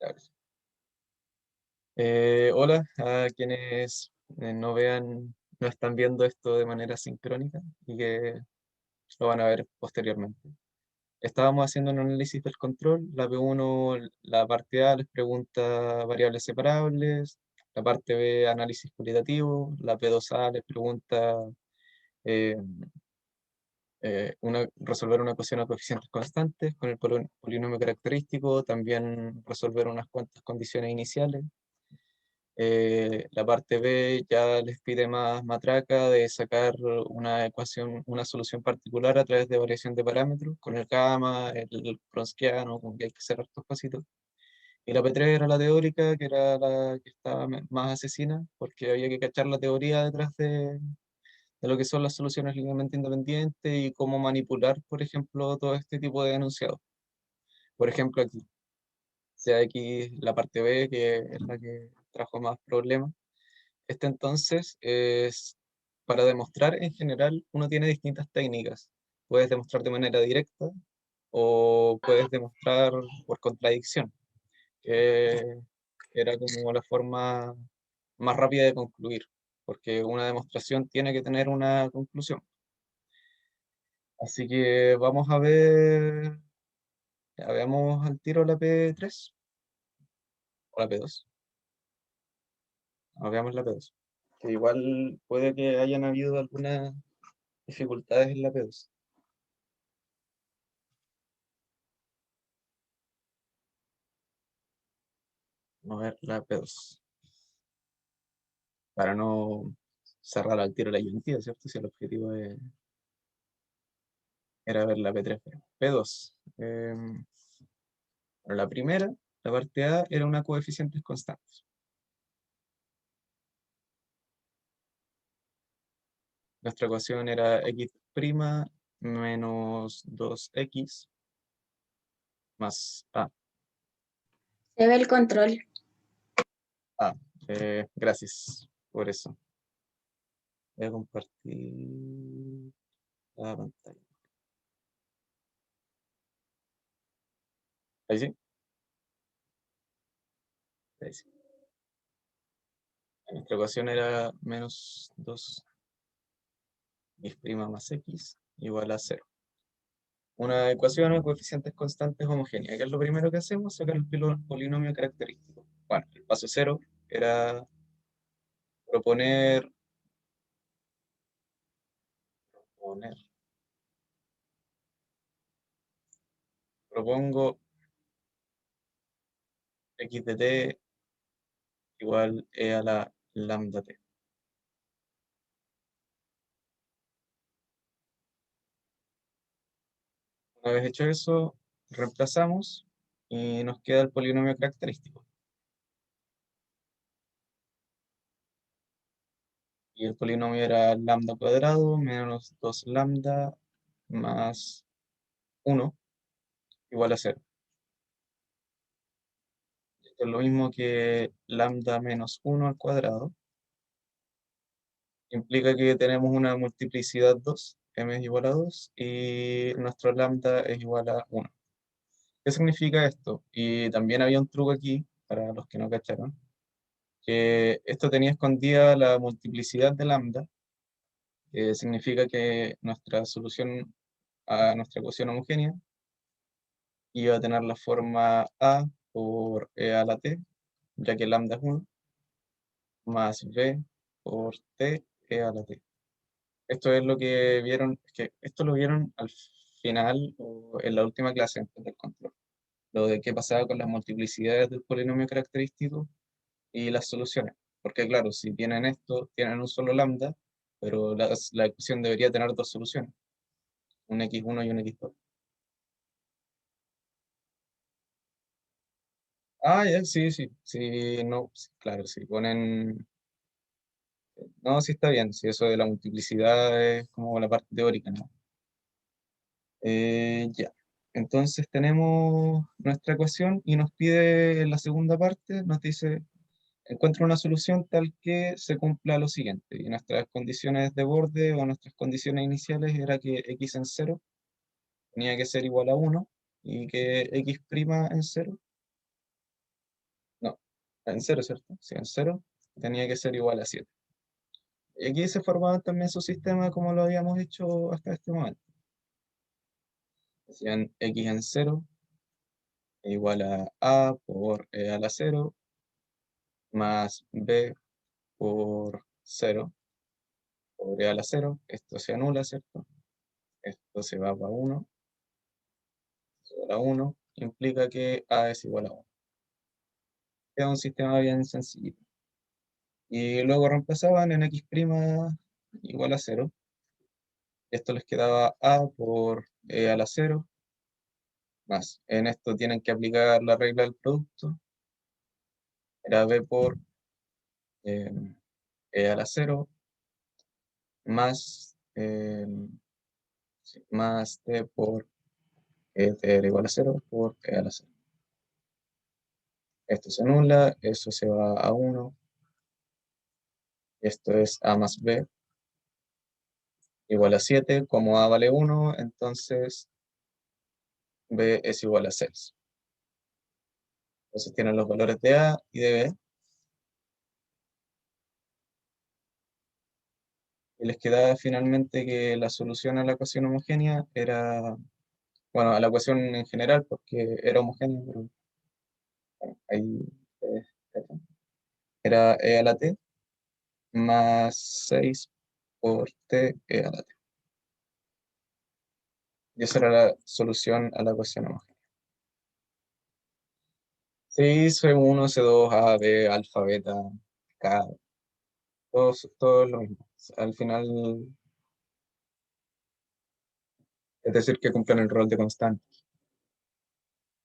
Claro. Hola a quienes no están viendo esto de manera sincrónica y que lo van a ver posteriormente. Estábamos haciendo un análisis del control. La P1, la parte A les pregunta variables separables, la parte B análisis cualitativo, la P2A les pregunta eh, resolver una ecuación a coeficientes constantes con el polinomio característico, también resolver unas cuantas condiciones iniciales. La parte B ya les pide más matraca de sacar una ecuación, una solución particular a través de variación de parámetros, con el gamma, el Wronskiano, con que hay que hacer estos cositos. Y la P3 era la teórica, que era la que estaba más asesina, porque había que cachar la teoría detrás de lo que son las soluciones linealmente independientes y cómo manipular, por ejemplo, todo este tipo de enunciados. Por ejemplo, aquí, sea X la parte B, que es la que trajo más problemas. Este entonces es para demostrar en general, uno tiene distintas técnicas. Puedes demostrar de manera directa o puedes demostrar por contradicción, que era como la forma más rápida de concluir, porque una demostración tiene que tener una conclusión. Así que vamos a ver, ya veamos al tiro la P3 o la P2. Veamos la P2. Que igual puede que hayan habido algunas dificultades en la P2. Vamos a ver la P2. Para no cerrar al tiro la identidad, ¿cierto? Si el objetivo era ver la P3. P2. Bueno, la primera, la parte A, era una coeficientes constantes. Nuestra ecuación era x' menos 2x más A. Se ve el control. Ah, gracias por eso. Voy a compartir la pantalla. Ahí sí. Ahí sí. Nuestra ecuación era menos 2x' más x igual a 0. Una ecuación de coeficientes constantes homogénea. ¿Qué es lo primero que hacemos? Sacar el polinomio característico. Bueno, el paso cero era proponer, proponer. Propongo x de t igual e a la lambda t. Una vez hecho eso, reemplazamos y nos queda el polinomio característico. Y el polinomio era lambda cuadrado menos 2 lambda más 1 igual a 0. Esto es lo mismo que lambda menos 1 al cuadrado. Implica que tenemos una multiplicidad 2, m es igual a 2, y nuestro lambda es igual a 1. ¿Qué significa esto? Y también había un truco aquí, para los que no cacharon, que esto tenía escondida la multiplicidad de lambda, que significa que nuestra solución a nuestra ecuación homogénea iba a tener la forma a por e a la t, ya que lambda es 1, más b por t e a la t. Esto es lo que vieron, es que esto lo vieron al final o en la última clase antes del control. Lo de qué pasaba con las multiplicidades del polinomio característico y las soluciones. Porque claro, si tienen esto, tienen un solo lambda, pero la ecuación debería tener dos soluciones, un x1 y un x2. Ah, ya, sí, sí, sí, no, sí, claro, si ponen, no, sí está bien, si eso de la multiplicidad es como la parte teórica, ¿no? Ya. Entonces tenemos nuestra ecuación y nos pide en la segunda parte, nos dice, encuentra una solución tal que se cumpla lo siguiente. Y nuestras condiciones de borde o nuestras condiciones iniciales era que x en 0 tenía que ser igual a 1 y que x' en 0 En 0, ¿cierto? Sí, en 0 tenía que ser igual a 7. Y aquí se formaba también su sistema como lo habíamos hecho hasta este momento. Decían x en 0 igual a por e a la 0 más b por 0 por e a la 0. Esto se anula, ¿cierto? Esto se va para 1. Igual a 1 implica que a es igual a 1. Queda un sistema bien sencillo. Y luego reemplazaban en x' igual a 0. Esto les quedaba a por e a la 0 más. En esto tienen que aplicar la regla del producto. Era b por e a la 0 más, más t por e t igual a 0 por e a la 0. Esto se anula, eso se va a 1. Esto es a más b igual a 7. Como a vale 1, entonces b es igual a 6. Entonces tienen los valores de a y de b. Y les quedaba finalmente que la solución a la ecuación homogénea era, bueno, a la ecuación en general, porque era homogénea, pero bueno, ahí era e a la t más 6 por t e a la t. Y esa era la solución a la ecuación homogénea. Sí, C1, C2, A, B, alfa, beta, K, todo es lo mismo. Al final, es decir, que cumplen el rol de constante.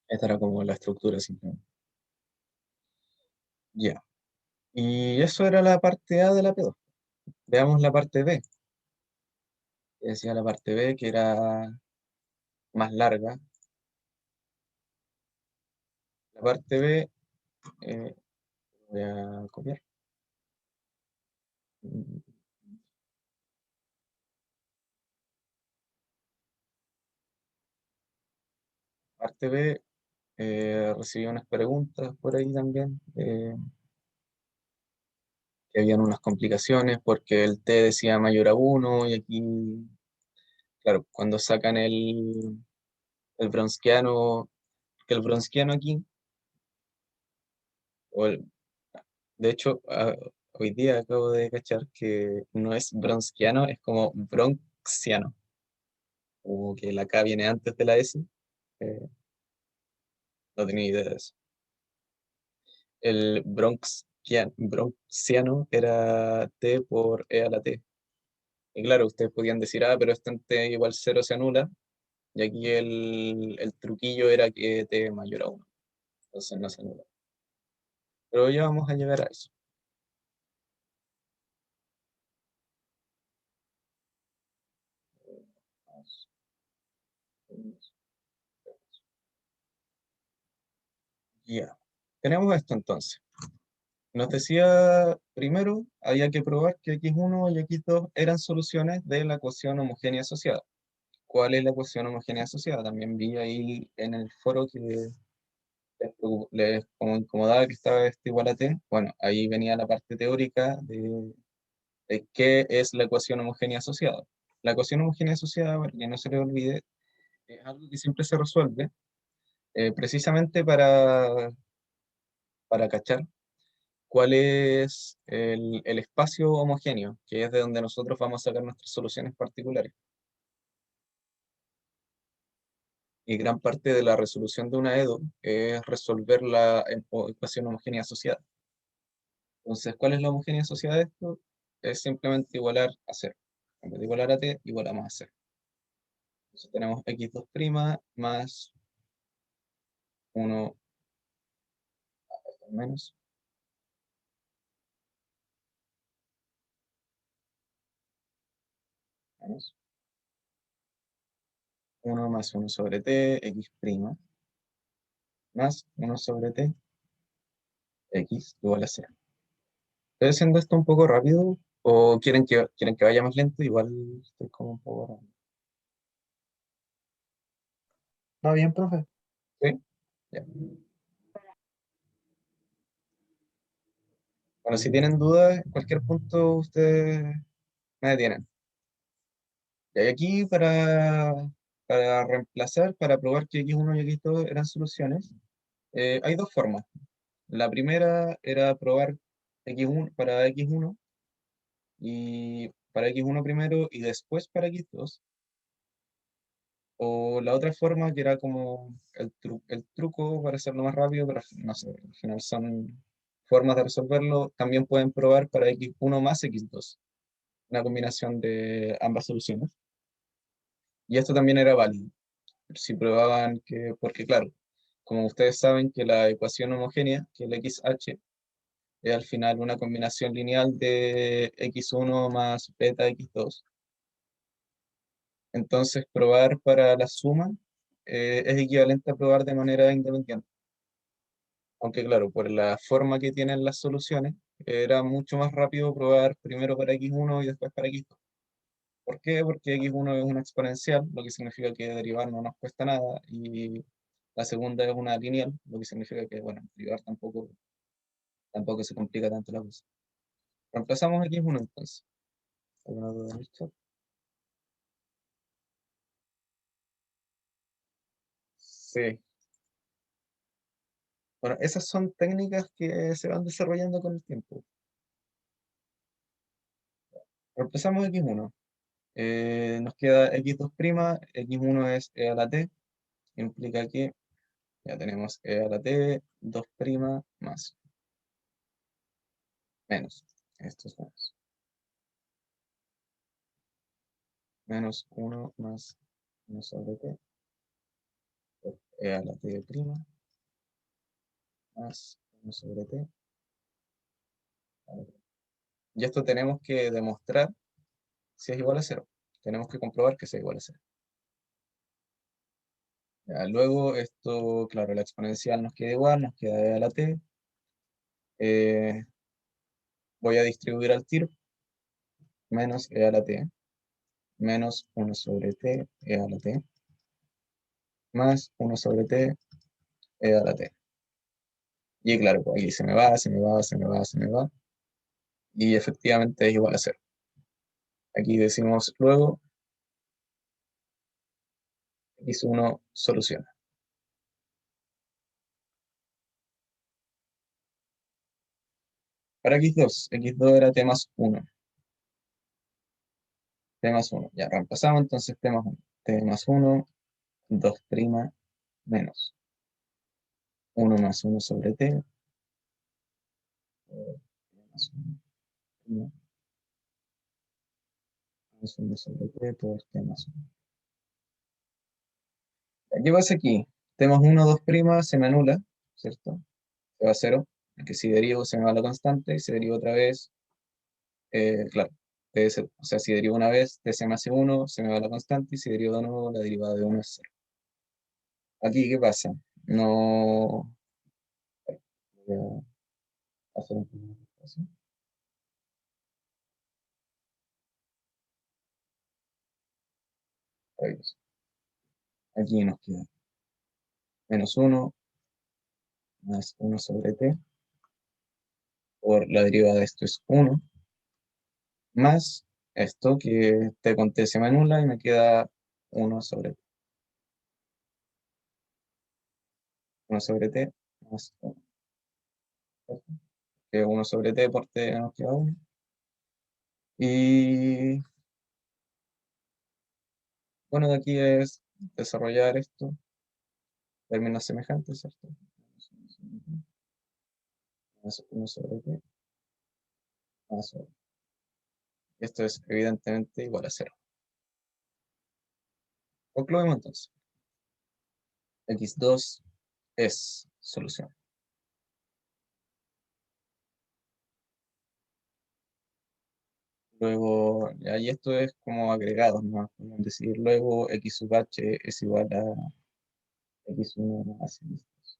Esta era como la estructura simplemente. Ya. Y eso era la parte A de la P2. Veamos la parte B. Decía la parte B que era más larga. La parte B, voy a copiar. Parte B, recibí unas preguntas por ahí también, que habían unas complicaciones porque el T decía mayor a 1 y aquí, claro, cuando sacan el Bronsquiano, que el Bronsquiano aquí, o de hecho, hoy día acabo de cachar que no es Bronsquiano, es como Bronxiano, como que la K viene antes de la S. eh, no tenía idea de eso. El Bronxiano era T por E a la T. Y claro, ustedes podían decir, pero esto en T igual 0 se anula. Y aquí el truquillo era que T mayor a 1. Entonces no se anula. Pero ya vamos a llegar a eso. Ya. Tenemos esto entonces. Nos decía primero, había que probar que x1 y x2 eran soluciones de la ecuación homogénea asociada. ¿Cuál es la ecuación homogénea asociada? También vi ahí en el foro que les como incomodaba que estaba esto igual a t. Bueno, ahí venía la parte teórica de qué es la ecuación homogénea asociada. La ecuación homogénea asociada, para que no se le olvide, es algo que siempre se resuelve precisamente para cachar cuál es el espacio homogéneo, que es de donde nosotros vamos a sacar nuestras soluciones particulares. Y gran parte de la resolución de una EDO es resolver la ecuación homogénea asociada. Entonces, ¿cuál es la homogénea asociada de esto? Es simplemente igualar a 0. En vez de igualar a t, igualamos a 0. Entonces tenemos x2' más 1 menos menos 1 más 1 sobre t, x' más 1 sobre t, x igual a 0. ¿Estoy haciendo esto un poco rápido o quieren que vaya más lento? Igual estoy como un poco rápido. ¿Va bien, profe? ¿Sí? Ya. Bueno, si tienen dudas, en cualquier punto ustedes me detienen. Y aquí para reemplazar, para probar que X1 y X2 eran soluciones, hay dos formas. La primera era probar X1 para X1 y para X1 primero y después para X2. O la otra forma que era como el truco para hacerlo más rápido, pero no sé, al final son formas de resolverlo. También pueden probar para X1 más X2, una combinación de ambas soluciones. Y esto también era válido. Si probaban que, porque claro, como ustedes saben que la ecuación homogénea, que el XH, es al final una combinación lineal de X1 más beta X2. Entonces, probar para la suma es equivalente a probar de manera independiente. Aunque claro, por la forma que tienen las soluciones, era mucho más rápido probar primero para X1 y después para X2. ¿Por qué? Porque X1 es una exponencial, lo que significa que derivar no nos cuesta nada, y la segunda es una lineal, lo que significa que, bueno, derivar tampoco se complica tanto la cosa. Reemplazamos X1 entonces. ¿Alguna duda en el chat? Sí. Bueno, esas son técnicas que se van desarrollando con el tiempo. Reemplazamos X1. Nos queda X2', X1 es e a la t, implica que ya tenemos e a la t, 2' más, menos, esto es menos 1 más 1 sobre t, por e a la t' más 1 sobre t. Y esto tenemos que demostrar si es igual a cero. Tenemos que comprobar que sea igual a cero. Ya, luego esto, claro, la exponencial nos queda igual, nos queda e a la t. Eh, Voy a distribuir al tiro, menos e a la t, menos 1 sobre t, e a la t, más 1 sobre t, e a la t. Y claro, pues aquí se me va, se me va, se me va, se me va. Y efectivamente es igual a cero. Aquí decimos luego, x1 soluciona. Para x2 era t más 1. T más 1. Ya reemplazamos entonces t más 1. T más 1, 2' menos 1 más 1 sobre t, más 1, más 1 sobre t por t más 1. ¿Qué pasa aquí? T más 1, 2' se me anula, ¿cierto? Se va a 0, porque si derivo se me va la constante, y si derivo otra vez, claro, o sea, si derivo una vez, t se me hace 1, se me va la constante, y si derivo de nuevo, la derivada de 1 es 0. Aquí, ¿qué pasa? No... Voy a hacer un poco más despacio. Maravilloso. Aquí nos queda menos 1 más 1 sobre t, por la derivada de esto es 1, más esto que t con t se me anula y me queda 1 sobre t. 1 sobre t más 1. Que 1 sobre t por t nos queda 1. Y bueno, de aquí es desarrollar esto, términos semejantes, ¿cierto? Más 1 sobre t más 1. Esto es evidentemente igual a 0. Concluimos entonces. X2 es solución. Luego, ahí esto es como agregados, ¿no? Podemos decir luego x sub h es igual a x1 más x2.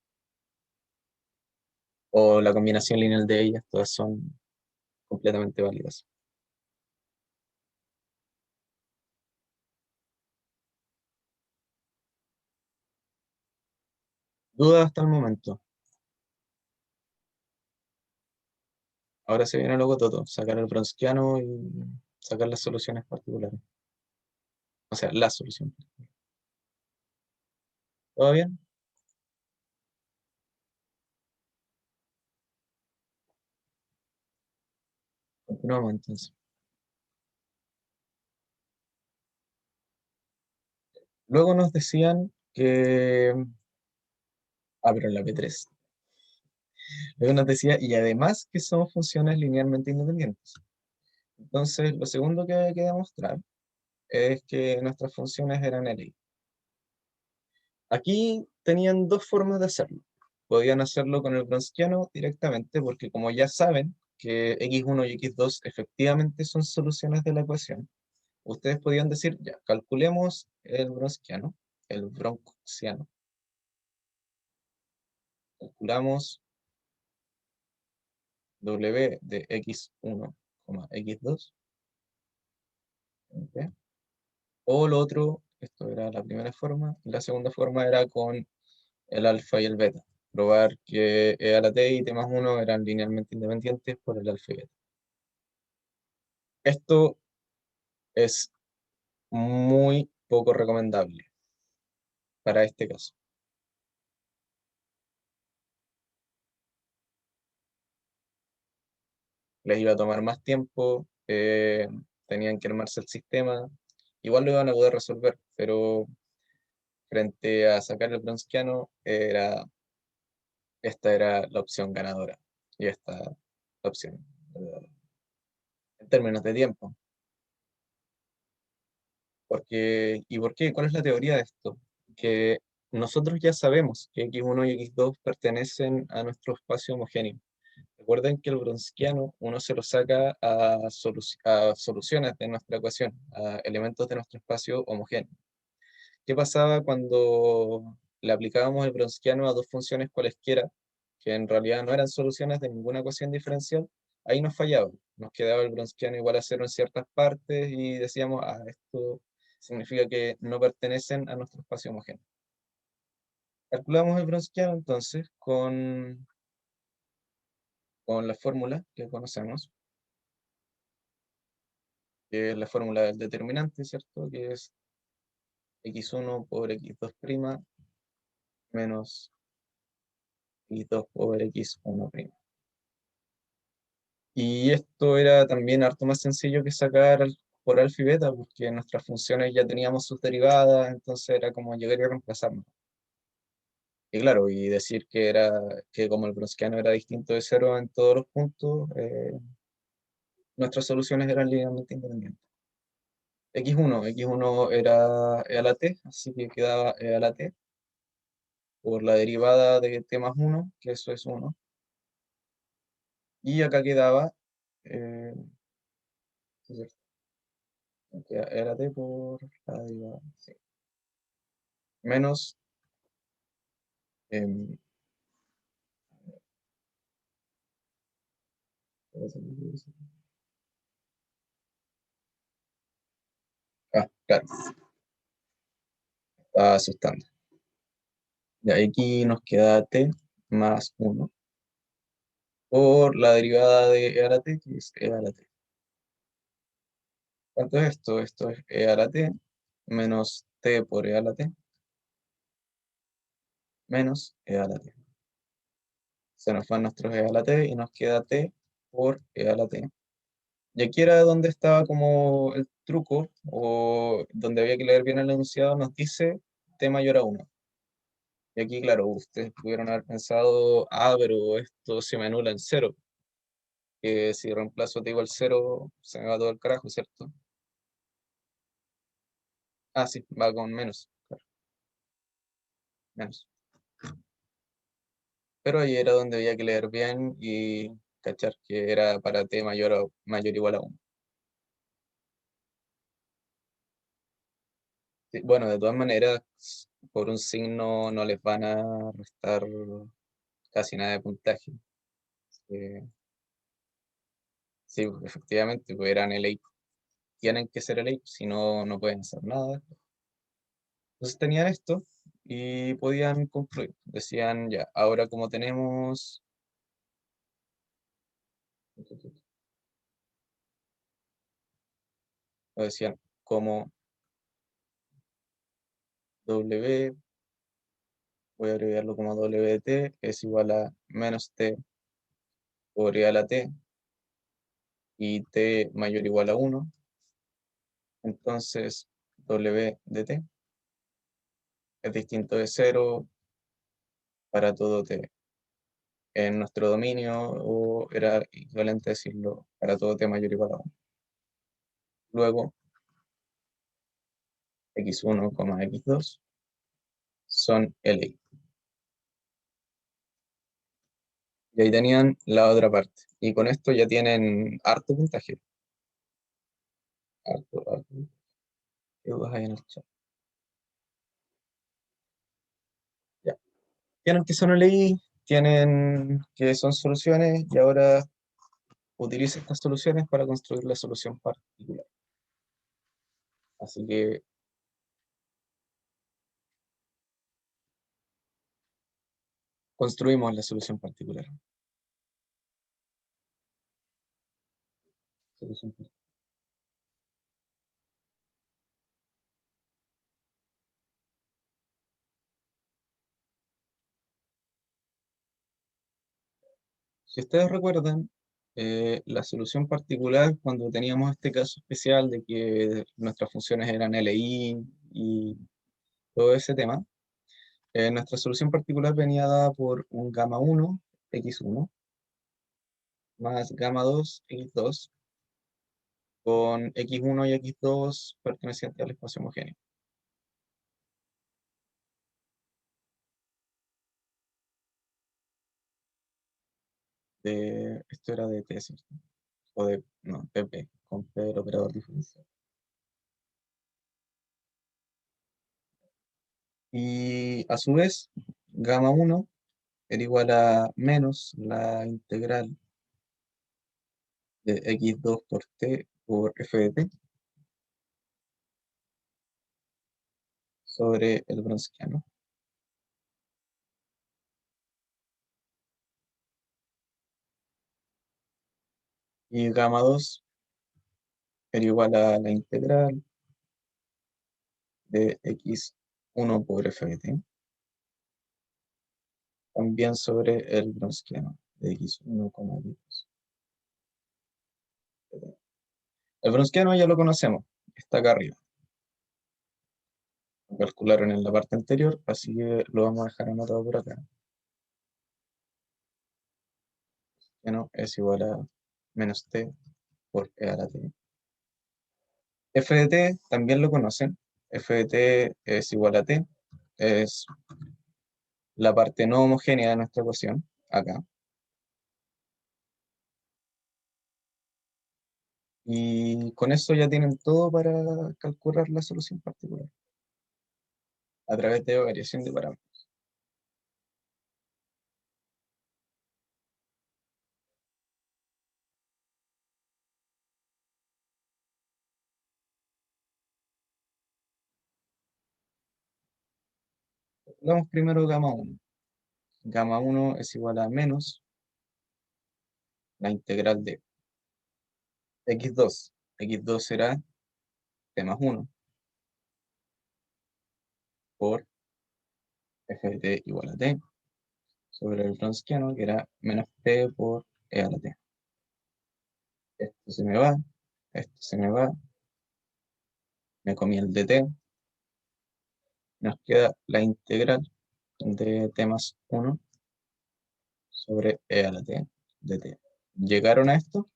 O la combinación lineal de ellas, todas son completamente válidas. ¿Dudas hasta el momento? Ahora se viene luego todo, sacar el Bronsquiano y sacar las soluciones particulares. O sea, la solución. ¿Todo bien? Continuamos entonces. Luego nos decían que... Ah, pero en la P3. Luego nos decía, y además que son funciones linealmente independientes. Entonces, lo segundo que hay que demostrar es que nuestras funciones eran LI. Aquí tenían dos formas de hacerlo. Podían hacerlo con el Bronsquiano directamente, porque como ya saben que x1 y x2 efectivamente son soluciones de la ecuación, ustedes podían decir, ya, calculemos el Bronxiano. Calculamos W de x1, x2. ¿Ok? O lo otro, esto era la primera forma, y la segunda forma era con el alfa y el beta. Probar que E a la t y t más 1 eran linealmente independientes por el alfa y beta. Esto es muy poco recomendable para este caso. Les iba a tomar más tiempo, tenían que armarse el sistema. Igual lo iban a poder resolver, pero frente a sacar el Bronsquiano, esta era la opción ganadora. Y esta la opción, en términos de tiempo. ¿Y por qué? ¿Cuál es la teoría de esto? Que nosotros ya sabemos que x1 y x2 pertenecen a nuestro espacio homogéneo. Recuerden que el Bronsquiano uno se lo saca a soluciones de nuestra ecuación, a elementos de nuestro espacio homogéneo. ¿Qué pasaba cuando le aplicábamos el Bronsquiano a dos funciones cualesquiera, que en realidad no eran soluciones de ninguna ecuación diferencial? Ahí nos fallaba. Nos quedaba el Bronsquiano igual a cero en ciertas partes y decíamos, ah, esto significa que no pertenecen a nuestro espacio homogéneo. Calculamos el Bronsquiano entonces con la fórmula que conocemos, que es la fórmula del determinante, ¿cierto? Que es x1 por x2' menos x2 por x1'. Y esto era también harto más sencillo que sacar por alfa y beta, porque en nuestras funciones ya teníamos sus derivadas, entonces era como llegar y reemplazarnos. Y claro, y decir que como el Bronsquiano era distinto de cero en todos los puntos, nuestras soluciones eran linealmente independientes. X1 era e a la t, así que quedaba e a la t por la derivada de t más 1, que eso es 1. Y acá quedaba, eh, e a la t por la derivada, sí, menos, em, claro, estaba asustando. Ya aquí nos queda t más 1 por la derivada de e a la t, que es e a la t. ¿Cuánto es esto? Esto es e a la t menos t por e a la t menos e a la t. Se nos van nuestros e a la t y nos queda t por e a la t. Y aquí era donde estaba como el truco, o donde había que leer bien el enunciado, nos dice t mayor a 1. Y aquí, claro, ustedes pudieron haber pensado, ah, pero esto se me anula en cero, que si reemplazo t igual 0, se me va todo el carajo, ¿cierto? Ah, sí, va con menos, claro, menos. Pero ahí era donde había que leer bien y cachar que era para t mayor o igual a 1. Sí, bueno, de todas maneras, por un signo no les van a restar casi nada de puntaje. Eh, sí, efectivamente, pues eran LA. Tienen que ser LA, si no, no pueden hacer nada. Entonces tenían esto y podían concluir. Decían, ya, ahora como tenemos Lo decían como W, voy a abreviarlo como WT, es igual a menos T por E a la T, y T mayor o igual a 1. Entonces, W de T es distinto de 0 para todo T en nuestro dominio, o era equivalente a decirlo para todo T mayor o igual a 1. Luego, x1, x2 son LI. Y ahí tenían la otra parte. Y con esto ya tienen harto puntaje. Harto, harto. ¿Qué dudas hay en el chat? Ya. Tienen que son LI, tienen que son soluciones, y ahora utiliza estas soluciones para construir la solución particular. Así que construimos la solución particular. Solución particular. Si ustedes recuerdan, la solución particular, cuando teníamos este caso especial de que nuestras funciones eran LI y todo ese tema, nuestra solución particular venía dada por un gamma 1, x1, más gamma 2, x2, con x1 y x2 pertenecientes al espacio homogéneo. Esto era de T, ¿cierto? O de, no, de P, con P del operador diferencial. Y a su vez, gamma 1 era igual a menos la integral de x2 por t por f de t sobre el Wronskiano. Y gamma 2 era igual a la integral de x1 por f de t, también sobre el Wronskiano de x1, x2. El Wronskiano ya lo conocemos, está acá arriba. Lo calcularon en la parte anterior, así que lo vamos a dejar anotado por acá. Bueno, es igual a menos t por e a la t. F de t también lo conocen. F de t es igual a t. Es la parte no homogénea de nuestra ecuación, acá. Y con eso ya tienen todo para calcular la solución particular a través de variación de parámetros. Vamos primero gamma 1. Gamma 1 es igual a menos la integral de x2. X2 será t más 1 por f de t igual a t sobre el Wronskiano, que era menos t por e a la t. Esto se me va, esto se me va, me comí el dt, nos queda la integral de t más 1 sobre e a la t dt. ¿Llegaron a esto?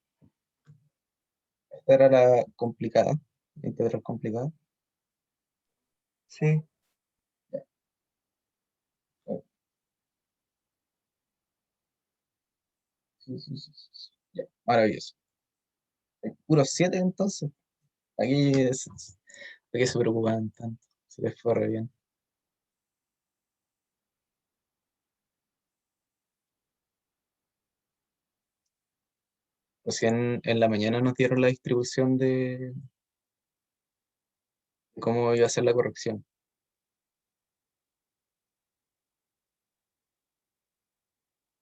Esta era la complicada, la integral complicada. Sí. Ya, sí, sí, sí, sí, sí. Ya, maravilloso. Puro 7 entonces. Aquí ¿de qué se preocupan tanto? Se les fue re bien. O sea, en la mañana nos dieron la distribución de cómo iba a ser la corrección.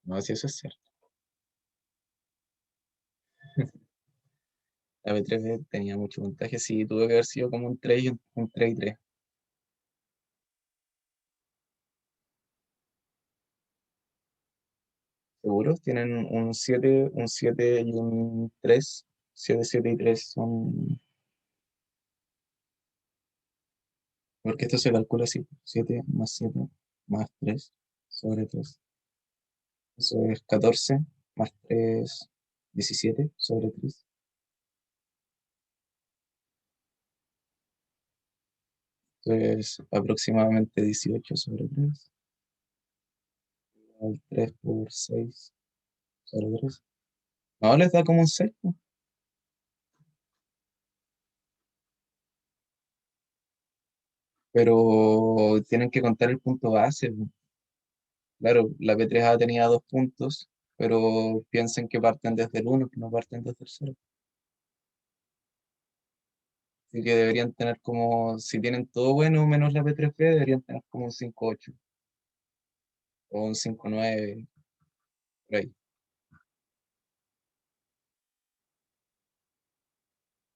No sé si eso es cierto. La B3B tenía mucho puntaje, sí, tuvo que haber sido como un 3 y un 3 y 3. ¿Seguros? Tienen un 7 y un 3. 7 7 y 3 son... Porque esto se calcula así. 7 más 7 más 3 sobre 3. Eso es 14 más 3, 17 sobre 3. Entonces, aproximadamente 18 sobre 3. Al 3 por 6 sobre 3. No, les da como un 6, ¿no? Pero tienen que contar el punto base, ¿no? Claro, la P3A tenía 2 puntos, pero piensen que parten desde el 1, que no parten desde el 0. Así que deberían tener como, si tienen todo bueno menos la P3B, deberían tener como un 5,8 o un 5,9 por ahí.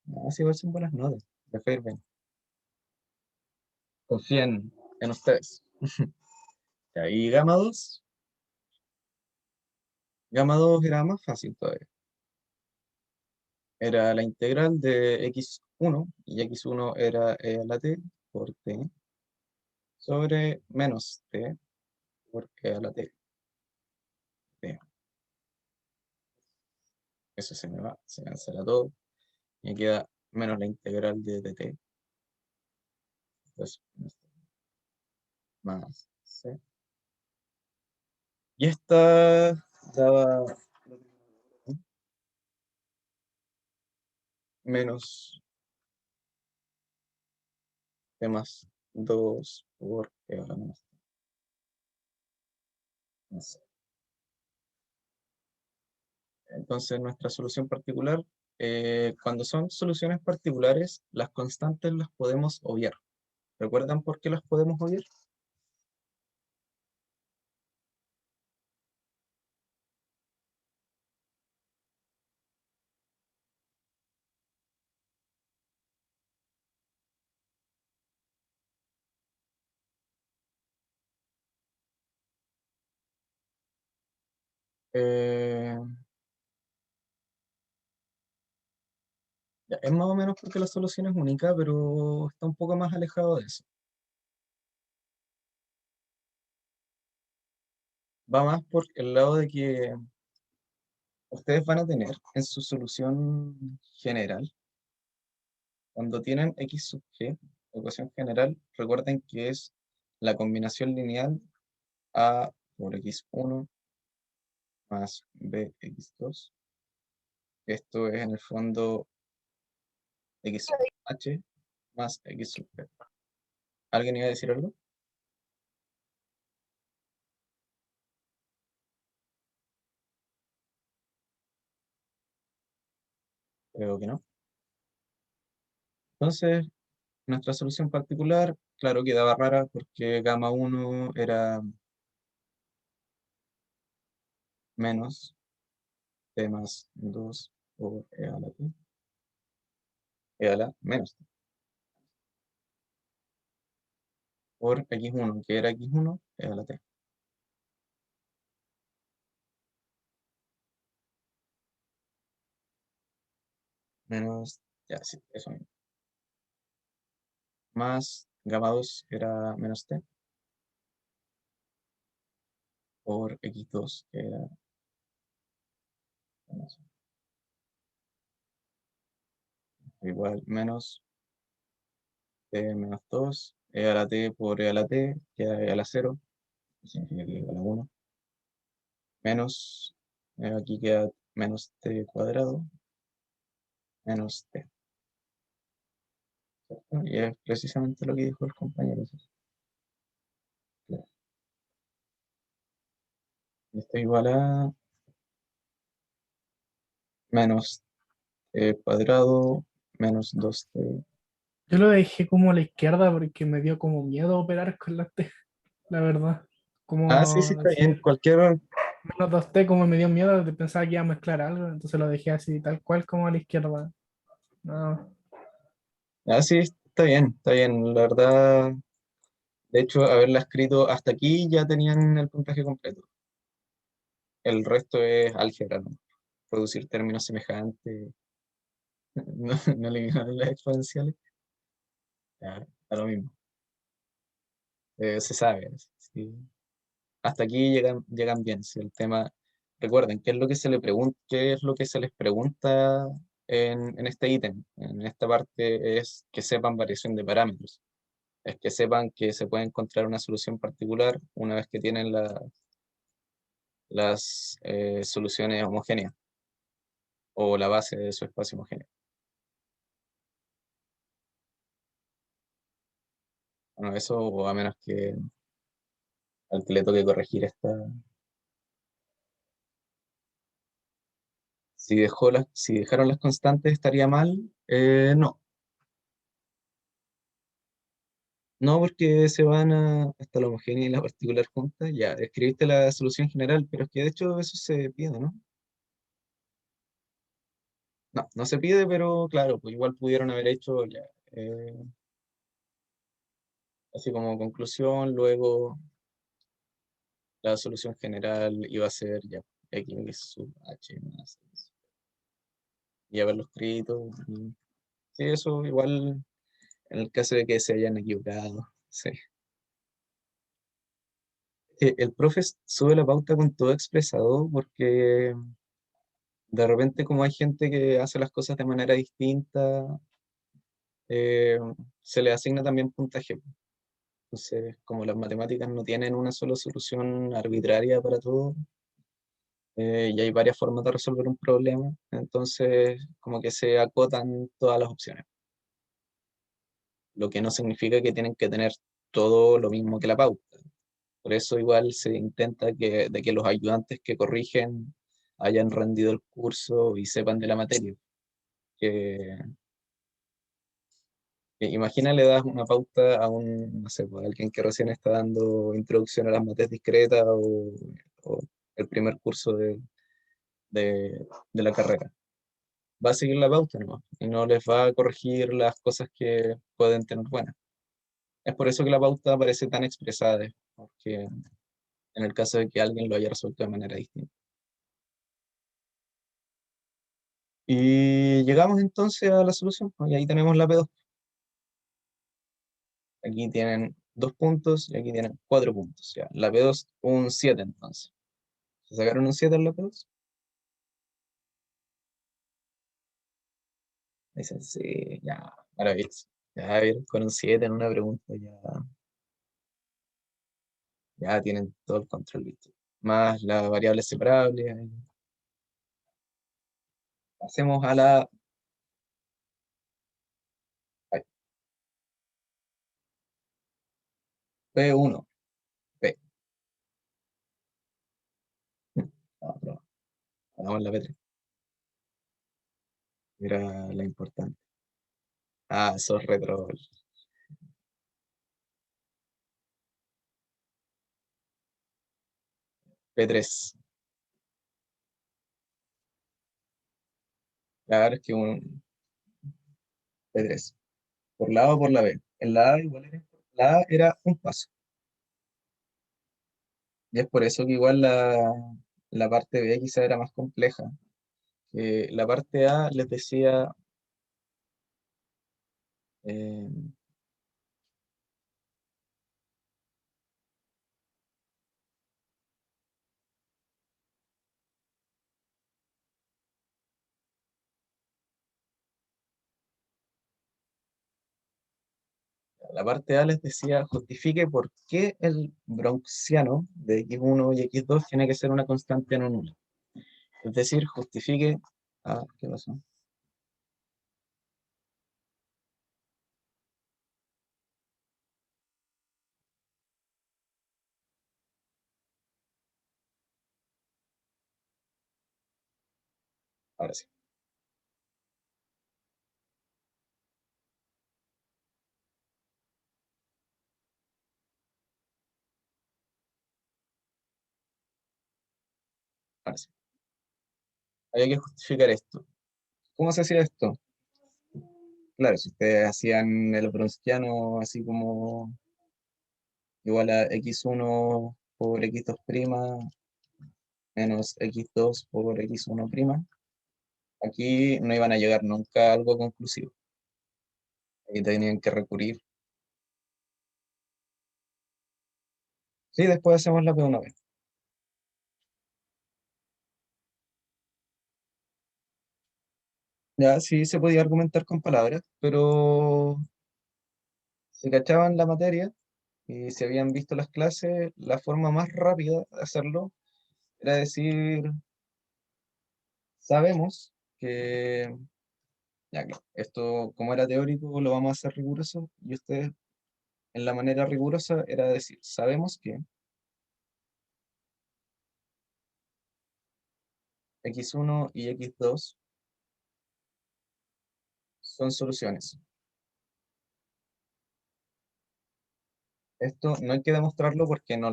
No, sí, igual son buenas notas. De Fairbairn. Confíen en ustedes. Ya, y Gama 2 era más fácil todavía. Era la integral de x1, y x1 era e a la t por t sobre menos t por e a la t. T. Eso se me va, se cancela todo. Y queda menos la integral de dt. Entonces, más c. Y esta daba menos t más 2 por e a la menos t. No sé. Entonces, nuestra solución particular, cuando son soluciones particulares, las constantes las podemos obviar. ¿Recuerdan por qué las podemos obviar? Eh, ya, es más o menos porque la solución es única, pero está un poco más alejado de eso. Va más por el lado de que ustedes van a tener en su solución general, cuando tienen x sub g, ecuación general, recuerden que es la combinación lineal a por x1 más bx2. Esto es en el fondo x sub h más x sub p. ¿Alguien iba a decir algo? Creo que no. Entonces, nuestra solución particular, claro, quedaba rara porque gamma 1 era menos t más 2 por e a la t, e a la menos t, por x1, que era x1, e a la t. Menos, ya, sí, eso mismo. Más gamma 2 era menos t por x2, que era menos, igual menos t menos 2, e a la t por e a la t, queda e a la 0, que significa que igual a 1, menos, aquí queda menos t cuadrado, menos t. ¿Cierto? Y es precisamente lo que dijo el compañero. ¿Sí? Claro. Esto es igual a menos t cuadrado menos 2t. Yo lo dejé como a la izquierda porque me dio como miedo operar con la T, la verdad. Ah, sí, sí, Como está bien. decir Cualquier, menos 2T, como me dio miedo, pensaba que iba a mezclar algo, entonces lo dejé así, tal cual como a la izquierda. No. Ah, sí, está bien, la verdad. De hecho, haberla escrito hasta aquí ya tenían el puntaje completo. El resto es álgebra, ¿no? Producir términos semejantes, no eliminar las exponenciales, ya, da lo mismo. Se sabe. Sí. Hasta aquí llegan bien. Si el tema, recuerden, ¿qué es lo que se le pregunta, qué es lo que se les pregunta en este ítem? En esta parte es que sepan variación de parámetros. Es que sepan que se puede encontrar una solución particular una vez que tienen las soluciones homogéneas o la base de su espacio homogéneo. Bueno, eso o a menos que al que le toque corregir esta. Si dejaron las constantes estaría mal. No, no porque se van hasta la homogénea y la particular juntas. Ya, escribiste la solución general, pero es que de hecho eso se pide, ¿no? No, no se pide, pero claro, pues igual pudieron haber hecho ya. eh, Así como conclusión, luego la solución general iba a ser ya x sub h más x. Y haberlo escrito. Sí, eso igual en el caso de que se hayan equivocado. Sí. El profe sube la pauta con todo expresado porque de repente como hay gente que hace las cosas de manera distinta, eh, se le asigna también puntaje. Entonces, como las matemáticas no tienen una sola solución arbitraria para todo, y hay varias formas de resolver un problema, entonces como que se acotan todas las opciones, lo que no significa que tienen que tener todo lo mismo que la pauta. Por eso igual se intenta de que los ayudantes que corrigen hayan rendido el curso y sepan de la materia. Que, que imagina le das una pauta a no sé, pues, a alguien que recién está dando introducción a las materias discretas o el primer curso de la carrera. Va a seguir la pauta nomás, y no les va a corregir las cosas que pueden tener buenas. Es por eso que la pauta parece tan expresada, porque en el caso de que alguien lo haya resuelto de manera distinta. Y llegamos entonces a la solución, pues, y ahí tenemos la P2. Aquí tienen 2 puntos y aquí tienen 4 puntos. Ya. La P2, un 7 entonces. ¿Se sacaron un 7 en la P2? Dicen, sí, ya, maravilloso. Ya, a ver, con un 7 en una pregunta ya tienen todo el control listo. Más las variables separables. Pasemos a la ay, P1. P. No, pero hagamos la P3. Era la importante. Ah, sos retro. P3. Claro, es que un P3. ¿Por la A o por la B? En la A igual era, la A era un paso. Y es por eso que igual la parte B quizá era más compleja. La parte A les decía, eh, la parte A les decía, justifique por qué el bronxiano de x1 y x2 tiene que ser una constante no nula. Es decir, justifique. Ah, ¿qué pasó? Ahora sí, ahora sí. Había que justificar esto. ¿Cómo se hacía esto? Claro, si ustedes hacían el browniano así como igual a x1 por x2' menos x2 por x1', aquí no iban a llegar nunca a algo conclusivo. Aquí tenían que recurrir. Sí, después hacemos la P1B. Ya, sí se podía argumentar con palabras, pero si cachaban la materia y si habían visto las clases, la forma más rápida de hacerlo era decir, sabemos que, ya claro, esto como era teórico lo vamos a hacer riguroso y ustedes en la manera rigurosa era decir, sabemos que x1 y x2 son soluciones. Esto no hay que demostrarlo porque no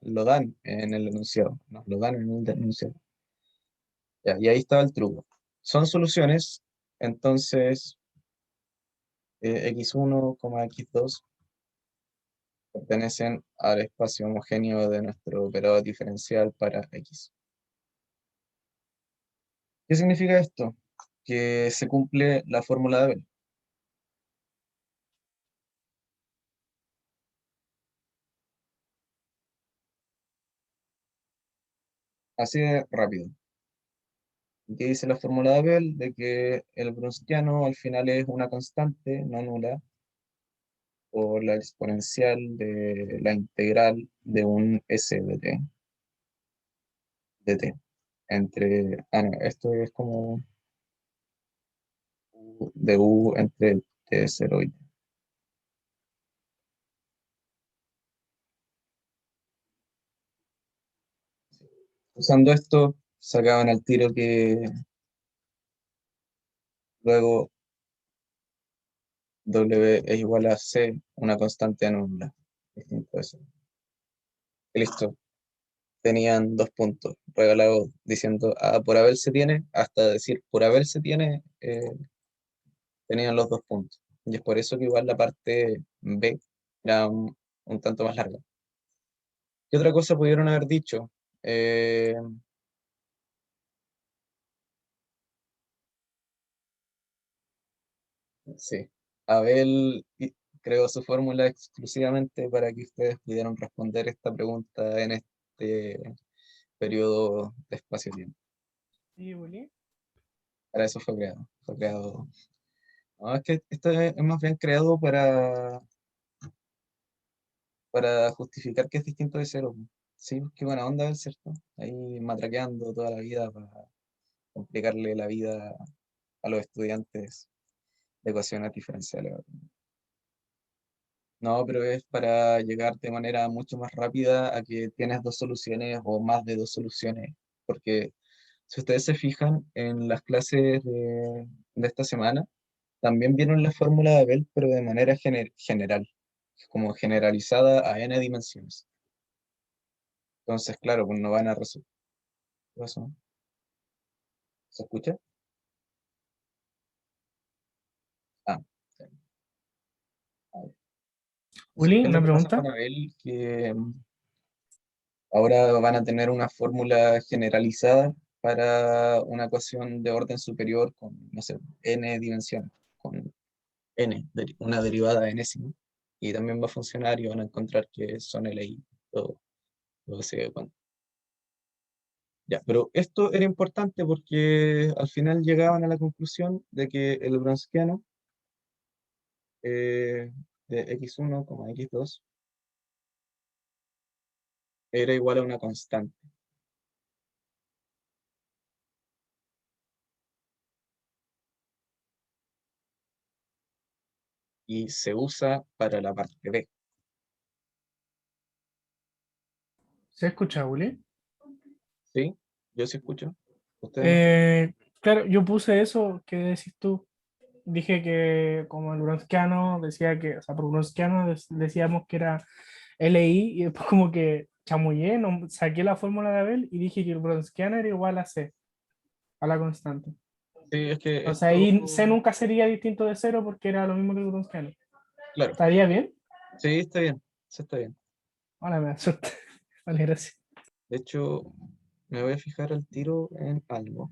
lo dan en el enunciado, nos lo dan en el enunciado. Ya, y ahí estaba el truco. Son soluciones, entonces x1, x2 pertenecen al espacio homogéneo de nuestro operador diferencial para x. ¿Qué significa esto? Que se cumple la fórmula de Abel. Así de rápido. ¿Qué dice la fórmula de Abel? De que el browniano al final es una constante no nula por la exponencial de la integral de un s de t. Entre, no, esto es como de u entre t0 y t. Usando esto, sacaban al tiro que luego W es igual a C, una constante no nula. Distinto a eso. Y listo. Tenían 2 puntos regalados diciendo, ah, por Abel se tiene, hasta decir por Abel se tiene, tenían los 2 puntos. Y es por eso que igual la parte B era un tanto más larga. ¿Qué otra cosa pudieron haber dicho? Sí, Abel creó su fórmula exclusivamente para que ustedes pudieran responder esta pregunta en este periodo de espacio-tiempo. Sí, Juli. Para eso fue creado. Fue creado. No, es que esto es más bien creado para justificar que es distinto de cero. Sí, qué buena onda, es cierto. Ahí matraqueando toda la vida para complicarle la vida a los estudiantes de ecuaciones diferenciales. No, pero es para llegar de manera mucho más rápida a que tienes dos soluciones o más de dos soluciones. Porque si ustedes se fijan en las clases de esta semana, también vieron la fórmula de Abel, pero de manera general, como generalizada a n dimensiones. Entonces, claro, pues no van a resolver. ¿Qué pasó? ¿Se escucha? Ah, sí. A ver. Entonces, Juli, ¿qué es lo una que pasa con pregunta. Abel? Que ahora van a tener una fórmula generalizada para una ecuación de orden superior con, no sé, n dimensiones, con una derivada enésima. Y también va a funcionar y van a encontrar que son LI, todo lo que se dé cuenta. Ya, pero esto era importante porque al final llegaban a la conclusión de que el browniano de x1, x2 era igual a una constante. Y se usa para la parte B. ¿Se escucha, Juli? ¿Sí? Yo sí escucho. ¿Ustedes me escuchan? Eh, claro, yo puse eso que decís tú. Dije que como el Wronskiano decía que, o sea, por Wronskiano decíamos que era LI y después como que chamullé, no, saqué la fórmula de Abel y dije que el Wronskiano era igual a C, a la constante. Sí, es que O sea, esto, ahí C nunca sería distinto de cero porque era lo mismo que el Wronskiano. claro, ¿Estaría bien? sí, está bien, sí está bien. Ahora me asusta. Vale, gracias. De hecho, me voy a fijar al tiro en algo.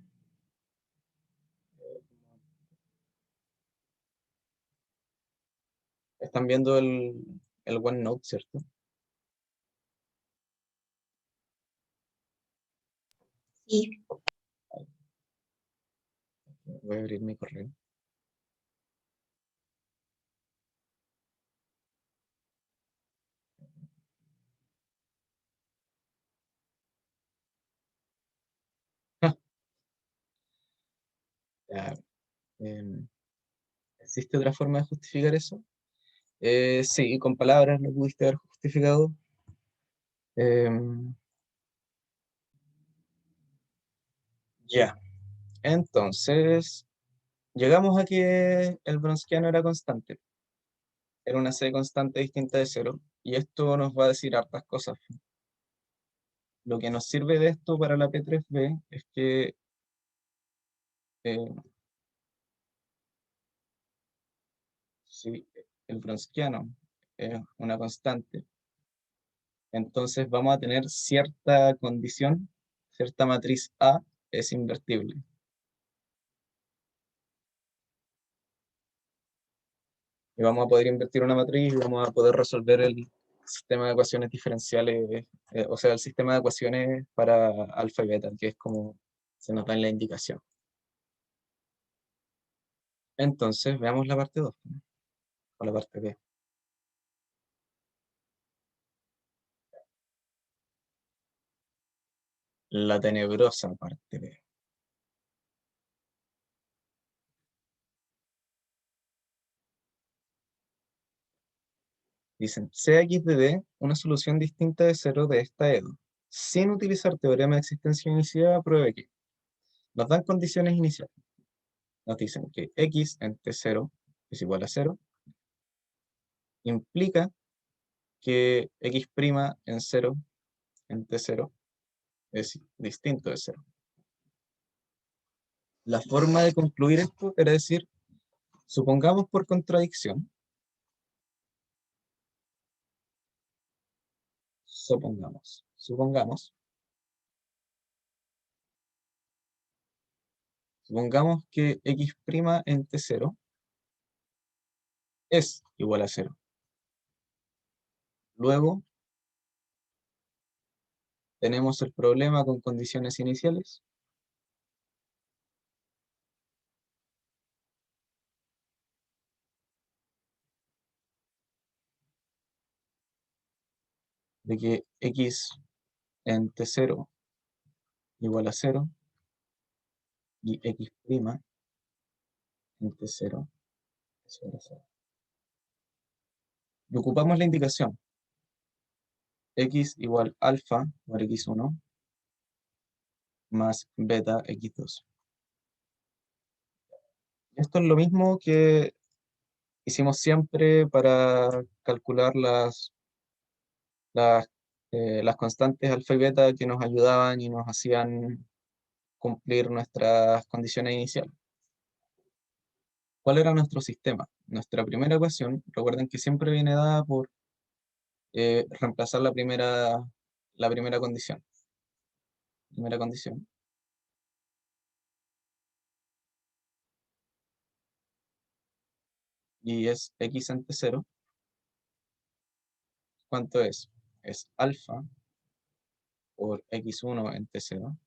Están viendo el OneNote, ¿cierto? Sí. Voy a abrir mi correo. Ah, ya, em, ¿existe otra forma de justificar eso? Sí, con palabras lo pudiste haber justificado. Em, ya, entonces, llegamos a que el Bronsquiano era constante. Era una C constante distinta de cero. Y esto nos va a decir hartas cosas. Lo que nos sirve de esto para la P3B es que eh, si el Bronsquiano es una constante, entonces vamos a tener cierta condición, cierta matriz A es invertible. Y vamos a poder invertir una matriz y vamos a poder resolver el sistema de ecuaciones diferenciales, o sea, el sistema de ecuaciones para alfa y beta, que es como se nos da en la indicación. Entonces, veamos la parte 2 o la parte B. La tenebrosa parte B. Dicen, Cx de D, una solución distinta de cero de esta EDO. Sin utilizar teorema de existencia inicial, pruebe que nos dan condiciones iniciales. Nos dicen que x en T0 es igual a 0, implica que x' en 0 en T0 es distinto de 0. La forma de concluir esto era decir, supongamos por contradicción, supongamos que x' en T0 es igual a 0. Luego tenemos el problema con condiciones iniciales, de que x en T0 igual a 0 y x' en T0 es igual a 0. Y ocupamos la indicación x igual alfa por x1 más beta x2. Esto es lo mismo que hicimos siempre para calcular las, las constantes alfa y beta que nos ayudaban y nos hacían cumplir nuestras condiciones iniciales. ¿Cuál era nuestro sistema? Nuestra primera ecuación, recuerden que siempre viene dada por reemplazar la primera condición. Primera condición. Y es x ante 0. ¿Cuánto es? Es alfa por x1 en T0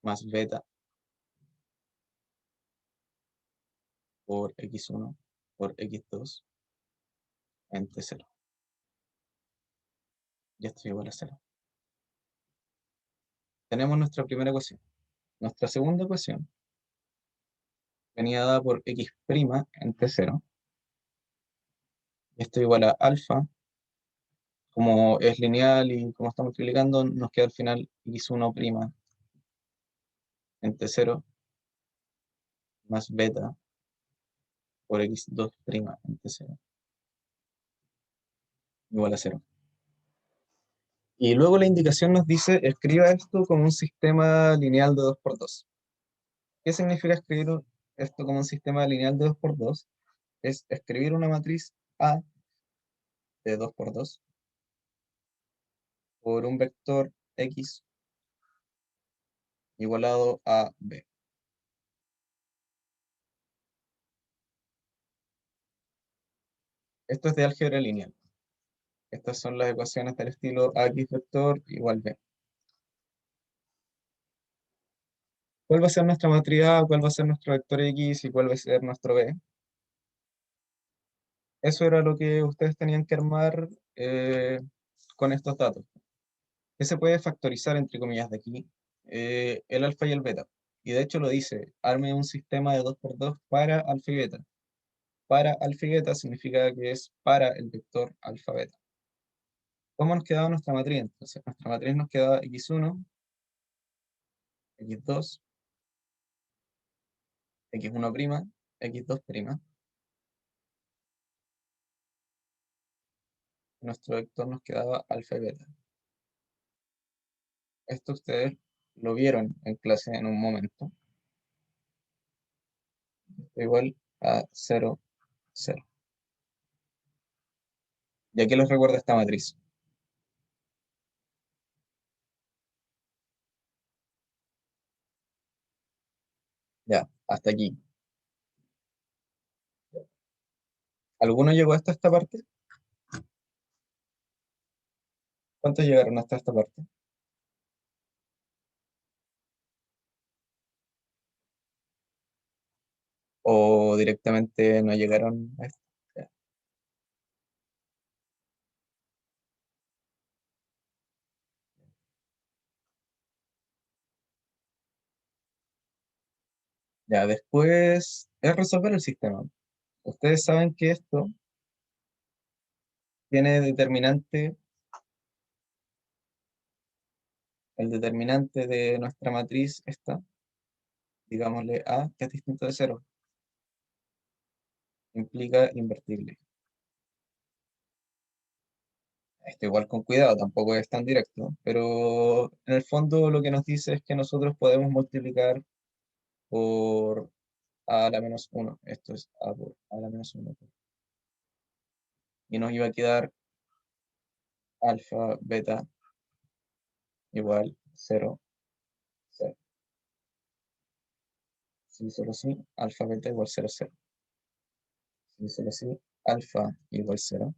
más beta por x1 por x2 en T0. Y esto es igual a 0. Tenemos nuestra primera ecuación. Nuestra segunda ecuación venía dada por x' en T0. Esto es igual a alfa. Como es lineal y como estamos multiplicando, nos queda al final x1' en T0 más beta por x2' en T0 igual a 0. Y luego la indicación nos dice, escriba esto como un sistema lineal de 2 por 2. ¿Qué significa escribir esto como un sistema lineal de 2 por 2? Es escribir una matriz A de 2 por 2 por un vector X igualado a B. Esto es de álgebra lineal. Estas son las ecuaciones del estilo AX vector igual B. ¿Cuál va a ser nuestra matriz A? ¿Cuál va a ser nuestro vector X? ¿Y cuál va a ser nuestro B? Eso era lo que ustedes tenían que armar con estos datos. ¿Qué se puede factorizar, entre comillas, de aquí? El alfa y el beta. Y de hecho lo dice, arme un sistema de 2 por 2 para alfa y beta. Para alfa y beta significa que es para el vector alfa beta. ¿Cómo nos quedaba nuestra matriz entonces? Nuestra matriz nos queda x1, x2, x1', x2'. Nuestro vector nos quedaba alfa y beta. Esto ustedes lo vieron en clase en un momento. Igual a 0, 0. ¿Y a qué les recuerda esta matriz? Ya, hasta aquí. ¿Alguno llegó hasta esta parte? ¿Cuántos llegaron hasta esta parte? ¿O directamente no llegaron a esto? Ya, ya, después es resolver el sistema. Ustedes saben que esto tiene determinante, el determinante de nuestra matriz esta, digámosle A, que es distinto de 0, implica invertible. Esto igual con cuidado, tampoco es tan directo, pero en el fondo lo que nos dice es que nosotros podemos multiplicar por a la menos 1. Esto es a por a la menos 1. Y nos iba a quedar alfa, beta igual 0, 0. Si solo sí, alfa, beta igual 0, 0. Si solo sí, alfa igual 0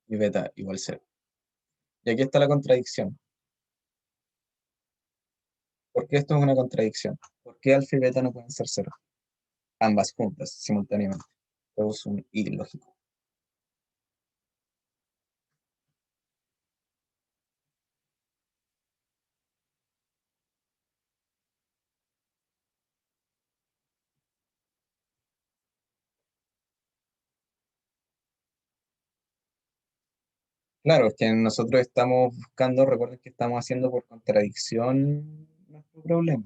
y beta igual 0. Y aquí está la contradicción. ¿Por qué esto es una contradicción? ¿Por qué alfa y beta no pueden ser 0? Ambas juntas, simultáneamente. Esto es un ilógico. Claro, es que nosotros estamos buscando, recuerden que estamos haciendo por contradicción nuestro problema.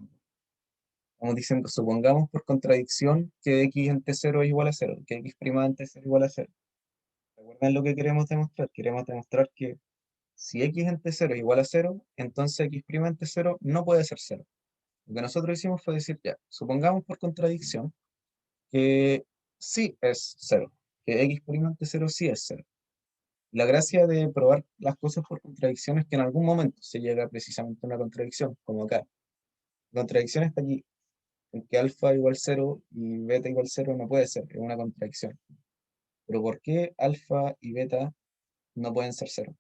Estamos diciendo, supongamos por contradicción que x ante 0 es igual a 0, que x' ante 0 es igual a 0. ¿Recuerdan lo que queremos demostrar? Queremos demostrar que si x ante 0 es igual a 0, entonces x' ante 0 no puede ser 0. Lo que nosotros hicimos fue decir, ya, supongamos por contradicción que sí es 0, que x' ante 0 sí es 0. La gracia de probar las cosas por contradicción es que en algún momento se llega precisamente a una contradicción, como acá. La contradicción está aquí, en que alfa igual 0 y beta igual 0 no puede ser, es una contradicción. Pero ¿por qué alfa y beta no pueden ser 0?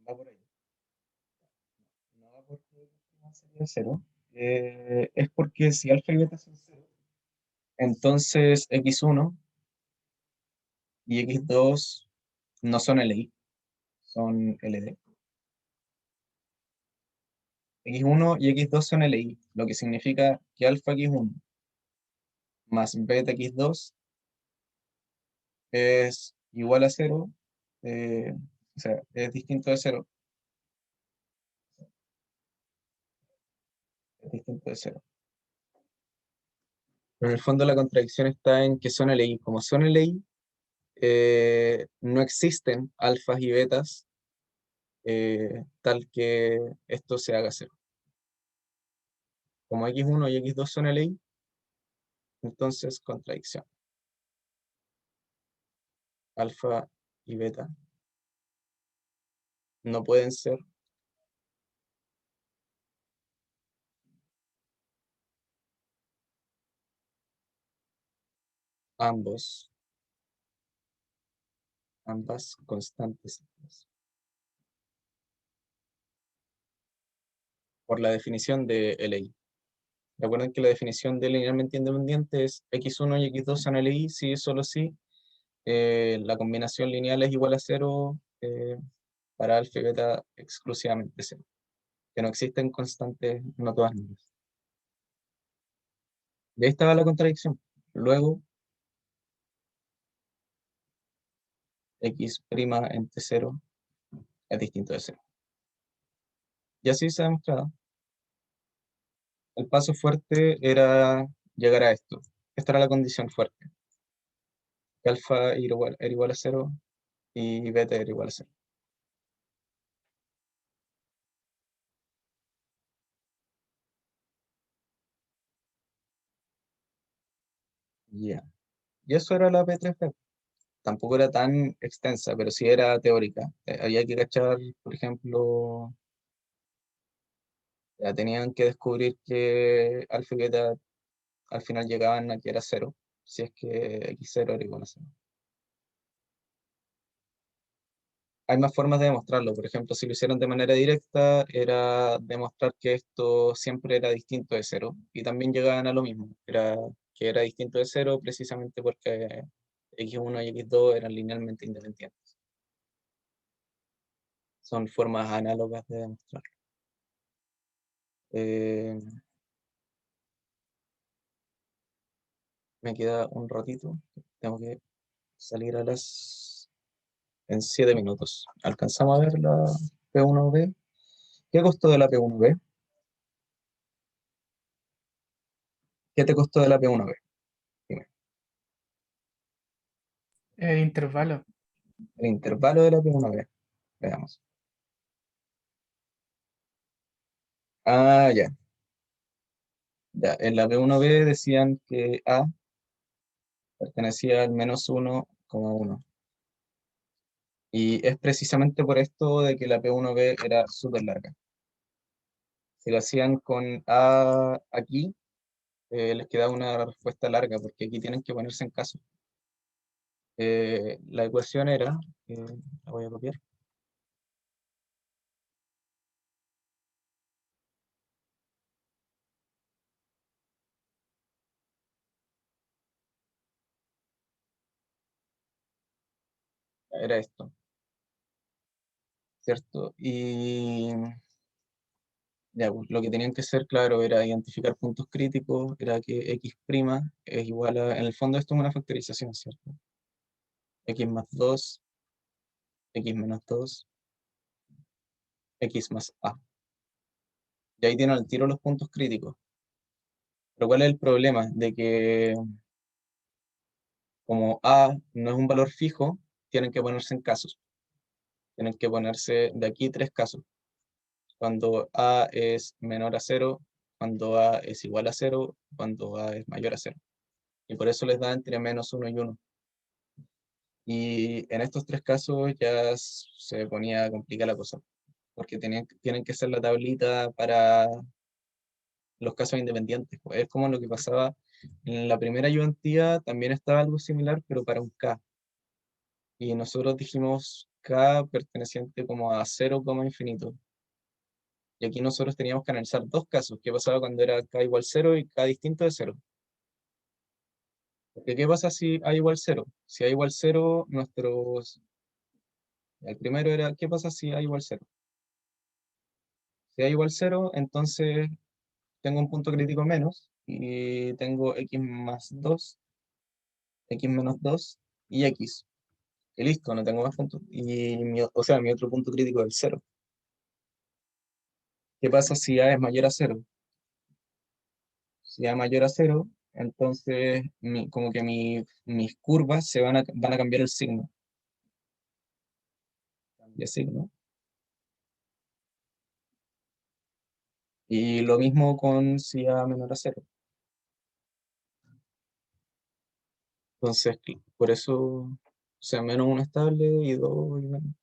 Va por ahí. No va porque no sería 0. Es porque si alfa y beta son 0, entonces x1 y x2 no son LI, son LD. X1 y x2 son LI, lo que significa que alfa x1 más beta x2 es igual a 0, o sea, es distinto de 0, distinto de 0. Pero en el fondo la contradicción está en que son LI. Como son LI, no existen alfas y betas tal que esto se haga 0. Como x1 y x2 son LI, entonces contradicción. Alfa y beta no pueden ser ambas constantes por la definición de LI. Recuerden que la definición de linealmente independiente es x1 y x2 son LI si y solo si la combinación lineal es igual a 0 para alfa y beta exclusivamente 0. Que no existen constantes no todas nulas. Y ahí estaba la contradicción. Luego, x' entre 0 es distinto de 0. Y así se ha demostrado. El paso fuerte era llegar a esto. Esta era la condición fuerte. Que alfa era igual a 0 y beta era igual a 0. Ya. Y eso era la P3B. Tampoco era tan extensa, pero sí era teórica. Había que cachar, por ejemplo, ya tenían que descubrir que alfa y beta al final llegaban a que era 0, si es que x0 era igual a 0. Hay más formas de demostrarlo. Por ejemplo, si lo hicieran de manera directa, era demostrar que esto siempre era distinto de 0. Y también llegaban a lo mismo. Que era distinto de 0 precisamente porque x1 y x2 eran linealmente independientes. Son formas análogas de demostrarlo. Me queda un ratito. Tengo que salir en 7 minutos. ¿Alcanzamos a ver la P1B? ¿Qué costó de la P1B? ¿Qué te costó de la P1B? Dime. El intervalo. El intervalo de la P1B. Veamos. Ah, ya. Ya. En la P1B decían que A pertenecía al menos 1,1. Y es precisamente por esto de que la P1B era súper larga. Si lo hacían con A aquí, les quedaba una respuesta larga, porque aquí tienen que ponerse en caso. La ecuación era, la voy a copiar, era esto, ¿cierto? Y ya, pues, lo que tenían que hacer, claro, era identificar puntos críticos, era que x' es igual a, en el fondo esto es una factorización, ¿cierto? X más 2, x menos 2, x más a. Y ahí tienen al tiro los puntos críticos. Pero ¿cuál es el problema? De que como a no es un valor fijo, tienen que ponerse en casos. Tienen que ponerse de aquí 3 casos. Cuando a es menor a 0, cuando a es igual a 0, cuando a es mayor a 0. Y por eso les da entre menos 1 y 1. Y en estos 3 casos ya se ponía complicada la cosa, porque tienen que hacer la tablita para los casos independientes. Pues es como lo que pasaba en la primera ayudantía, también estaba algo similar, pero para un K. Y nosotros dijimos K perteneciente como a 0, infinito. Y aquí nosotros teníamos que analizar 2 casos. ¿Qué pasaba cuando era K igual 0 y K distinto de 0? Porque ¿qué pasa si A igual 0? Si A igual 0, el primero era, ¿qué pasa si A igual 0? Si A igual 0, entonces tengo un punto crítico menos y tengo x más 2, x menos 2 y x. Y listo, no tengo más puntos. Y o sea, mi otro punto crítico es el 0. ¿Qué pasa si A es mayor a 0? velocidad mayor a cero, entonces como que mis curvas van a cambiar el signo. Cambia signo. Y lo mismo con si a menor a cero. Entonces, por eso, o sea, menos uno estable y dos y menos.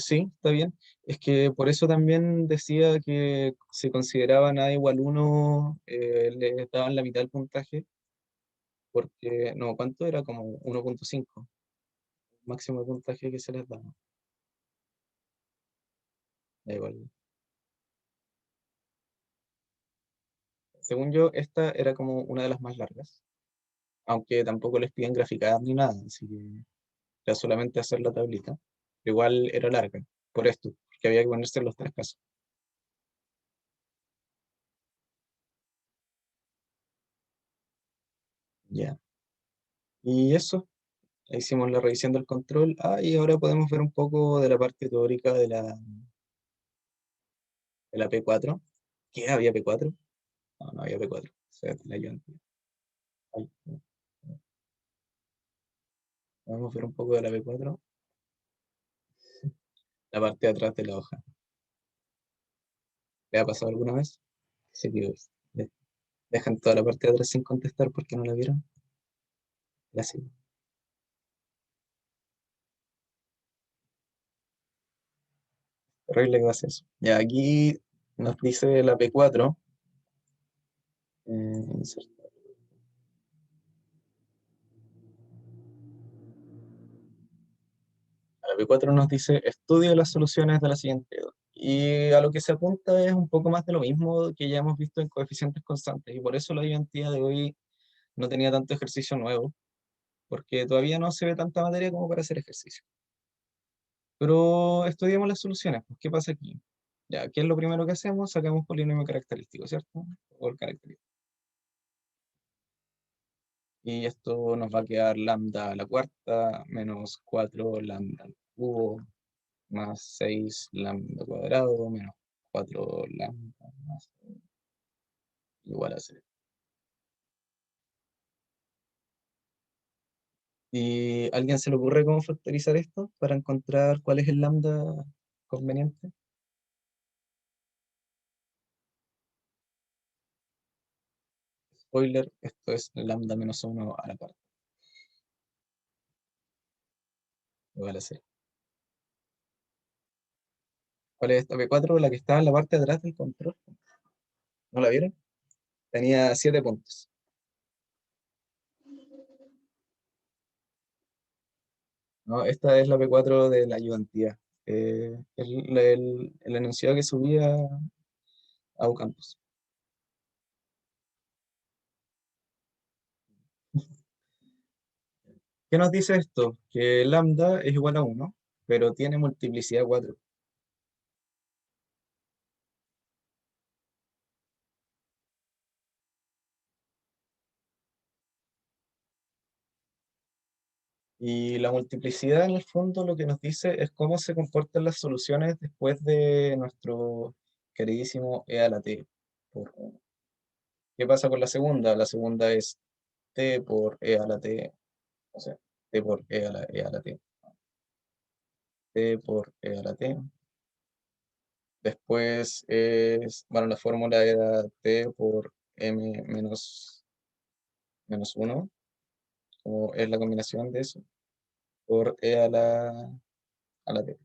Sí, está bien. Es que por eso también decía que si consideraban A igual 1, le daban la mitad del puntaje, porque, no, ¿cuánto era? Como 1,5, máximo de puntaje que se les daba. Da igual. Según yo, esta era como una de las más largas, aunque tampoco les piden graficar ni nada, así que era solamente hacer la tablita. Igual era larga, por esto, porque había que ponerse en los tres casos. Ya. Y eso, hicimos la revisión del control. Y ahora podemos ver un poco de la parte teórica de la P4. ¿Qué? ¿Había P4? No, no había P4. O sea, la ayudante. Ay, no. Vamos a ver un poco de la P4. La parte de atrás de la hoja. ¿Le ha pasado alguna vez? Sí, que dejan toda la parte de atrás sin contestar porque no la vieron. Clásico. Terrible que pase eso. Ya, aquí nos dice la P4. Insertar. La P4 nos dice, estudia las soluciones de la siguiente. Y a lo que se apunta es un poco más de lo mismo que ya hemos visto en coeficientes constantes. Y por eso la ayudantía de hoy no tenía tanto ejercicio nuevo, porque todavía no se ve tanta materia como para hacer ejercicio. Pero estudiamos las soluciones. Pues, ¿qué pasa aquí? Ya, ¿qué es lo primero que hacemos? Sacamos polinomio característico, ¿cierto? O el característico. Y esto nos va a quedar lambda a la cuarta menos 4 lambda al cubo más 6 lambda cuadrado menos 4 lambda más igual a 0. ¿Y a alguien se le ocurre cómo factorizar esto para encontrar cuál es el lambda conveniente? Spoiler, esto es lambda menos 1 a la cuarta igual a 0. ¿Cuál es esta P4? La que estaba en la parte de atrás del control. ¿No la vieron? Tenía 7 puntos. No, esta es la P4 de la ayudantía. El enunciado que subía a Ucampus. ¿Qué nos dice esto? Que lambda es igual a 1, pero tiene multiplicidad 4. Y la multiplicidad en el fondo lo que nos dice es cómo se comportan las soluciones después de nuestro queridísimo e a la t por 1. ¿Qué pasa con la segunda? La segunda es t por e a la t, o sea, t por e a la t, t por e a la t. Después bueno, la fórmula era t por m menos 1, como es la combinación de eso, por e a la t.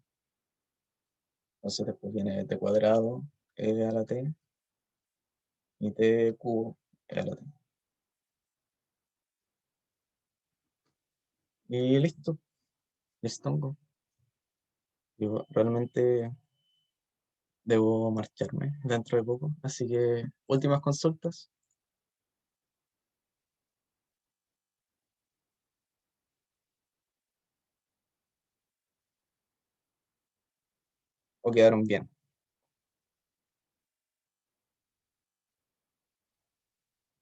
Entonces después viene t cuadrado, e a la t, y t cubo, e a la t. Y listo, listongo. Yo realmente debo marcharme dentro de poco, así que últimas consultas o quedaron bien.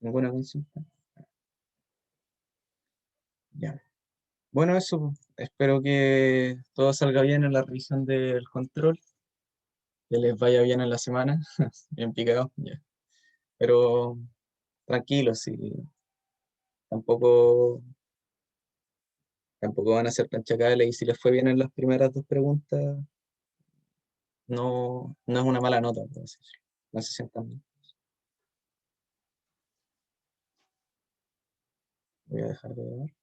¿Ninguna consulta? Ya. Bueno, eso, pues. Espero que todo salga bien en la revisión del control, que les vaya bien en la semana, bien picado. Ya. pero tranquilo, sí. Tampoco, tampoco van a ser tan chacales y si les fue bien en las primeras dos preguntas, no es una mala nota, por así decirlo. No se sientan mal. Voy a dejar de ver.